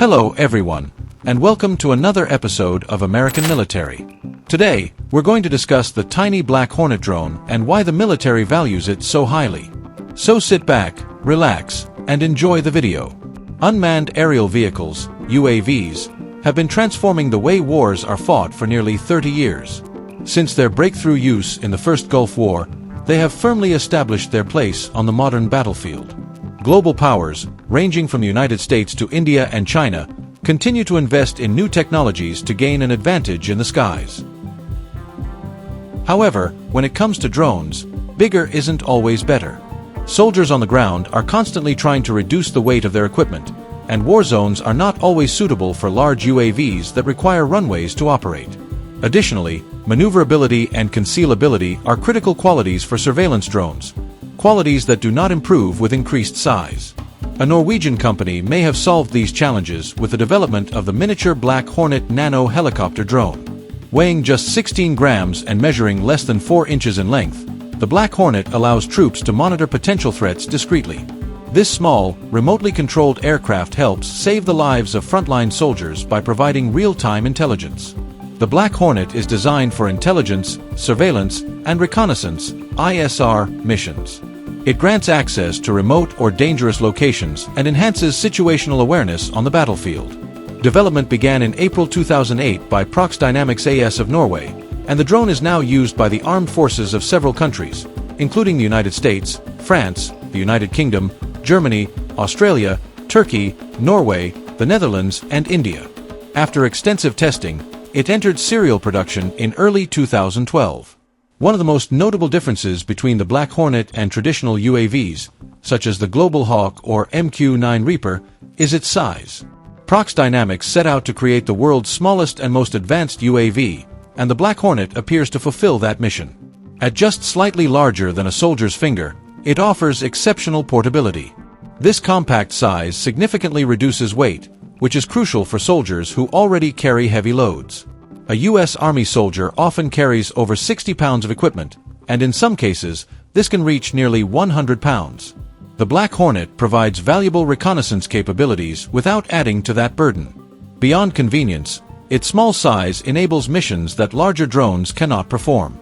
Hello everyone, and welcome to another episode of American Military. Today, we're going to discuss the tiny Black Hornet drone and why the military values it so highly. So sit back, relax, and enjoy the video. Unmanned aerial vehicles, UAVs, have been transforming the way wars are fought for nearly 30 years. Since their breakthrough use in the First Gulf War, they have firmly established their place on the modern battlefield. Global powers, ranging from the United States to India and China, continue to invest in new technologies to gain an advantage in the skies. However, when it comes to drones, bigger isn't always better. Soldiers on the ground are constantly trying to reduce the weight of their equipment, and war zones are not always suitable for large UAVs that require runways to operate. Additionally, maneuverability and concealability are critical qualities for surveillance drones, qualities that do not improve with increased size. A Norwegian company may have solved these challenges with the development of the miniature Black Hornet nano helicopter drone. Weighing just 16 grams and measuring less than 4 inches in length, the Black Hornet allows troops to monitor potential threats discreetly. This small, remotely controlled aircraft helps save the lives of frontline soldiers by providing real-time intelligence. The Black Hornet is designed for intelligence, surveillance, and reconnaissance (ISR) missions. It grants access to remote or dangerous locations and enhances situational awareness on the battlefield. Development began in April 2008 by Prox Dynamics AS of Norway, and the drone is now used by the armed forces of several countries, including the United States, France, the United Kingdom, Germany, Australia, Turkey, Norway, the Netherlands, and India. After extensive testing, it entered serial production in early 2012. One of the most notable differences between the Black Hornet and traditional UAVs, such as the Global Hawk or MQ-9 Reaper, is its size. Prox Dynamics set out to create the world's smallest and most advanced UAV, and the Black Hornet appears to fulfill that mission. At just slightly larger than a soldier's finger, it offers exceptional portability. This compact size significantly reduces weight, which is crucial for soldiers who already carry heavy loads. A U.S. Army soldier often carries over 60 pounds of equipment, and in some cases, this can reach nearly 100 pounds. The Black Hornet provides valuable reconnaissance capabilities without adding to that burden. Beyond convenience, its small size enables missions that larger drones cannot perform.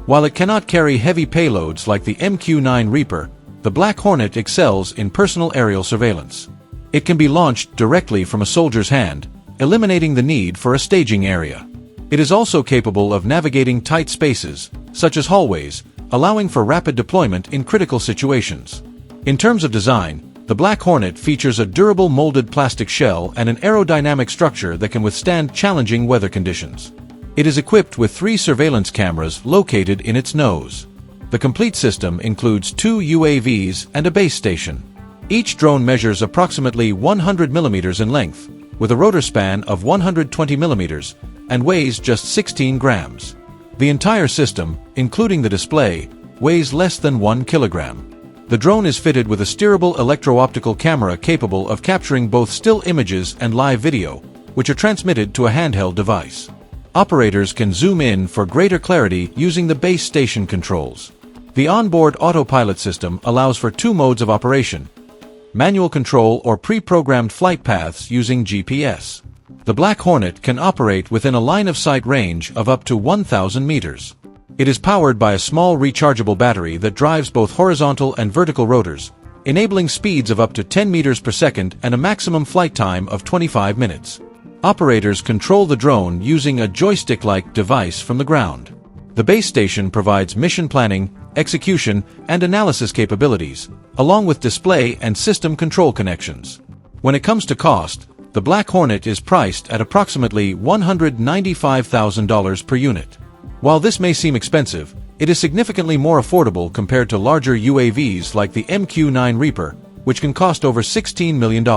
While it cannot carry heavy payloads like the MQ-9 Reaper, the Black Hornet excels in personal aerial surveillance. It can be launched directly from a soldier's hand, eliminating the need for a staging area. It is also capable of navigating tight spaces, such as hallways, allowing for rapid deployment in critical situations. In terms of design, the Black Hornet features a durable molded plastic shell and an aerodynamic structure that can withstand challenging weather conditions. It is equipped with 3 surveillance cameras located in its nose. The complete system includes 2 UAVs and a base station. Each drone measures approximately 100 millimeters in length, with a rotor span of 120 millimeters, and weighs just 16 grams. The entire system, including the display, weighs less than 1 kilogram. The drone is fitted with a steerable electro-optical camera capable of capturing both still images and live video, which are transmitted to a handheld device. Operators can zoom in for greater clarity using the base station controls. The onboard autopilot system allows for 2 modes of operation: manual control or pre-programmed flight paths using GPS. The Black Hornet can operate within a line-of-sight range of up to 1,000 meters. It is powered by a small rechargeable battery that drives both horizontal and vertical rotors, enabling speeds of up to 10 meters per second and a maximum flight time of 25 minutes. Operators control the drone using a joystick-like device from the ground. The base station provides mission planning, execution, and analysis capabilities, along with display and system control connections. When it comes to cost, the Black Hornet is priced at approximately $195,000 per unit. While this may seem expensive, it is significantly more affordable compared to larger UAVs like the MQ-9 Reaper, which can cost over $16 million.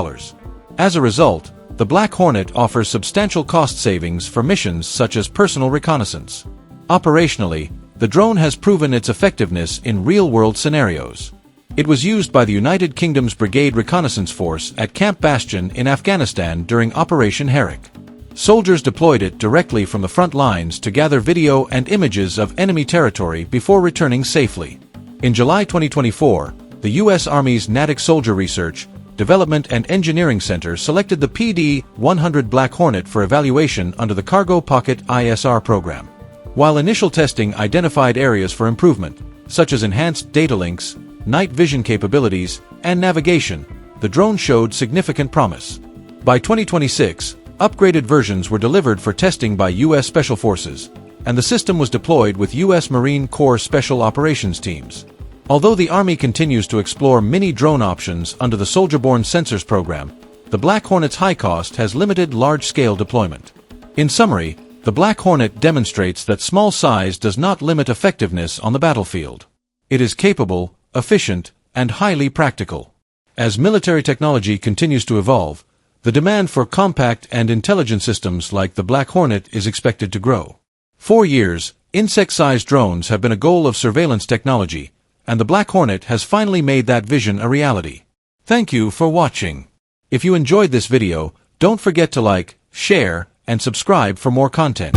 As a result, the Black Hornet offers substantial cost savings for missions such as personal reconnaissance. Operationally, the drone has proven its effectiveness in real-world scenarios. It was used by the United Kingdom's Brigade Reconnaissance Force at Camp Bastion in Afghanistan during Operation Herrick. Soldiers deployed it directly from the front lines to gather video and images of enemy territory before returning safely. In July 2024, the U.S. Army's NATIC Soldier Research Development and Engineering Center selected the PD-100 Black Hornet for evaluation under the Cargo Pocket ISR program. While initial testing identified areas for improvement, such as enhanced data links, night vision capabilities, and navigation, the drone showed significant promise. By 2026, upgraded versions were delivered for testing by U.S. Special Forces, and the system was deployed with U.S. Marine Corps Special Operations teams. Although the Army continues to explore many drone options under the Soldier-Borne Sensors program, the Black Hornet's high cost has limited large-scale deployment. In summary, the Black Hornet demonstrates that small size does not limit effectiveness on the battlefield. It is capable, efficient, and highly practical. As military technology continues to evolve, the demand for compact and intelligent systems like the Black Hornet is expected to grow. For years, insect-sized drones have been a goal of surveillance technology, and the Black Hornet has finally made that vision a reality. Thank you for watching. If you enjoyed this video, don't forget to like, share, and subscribe for more content.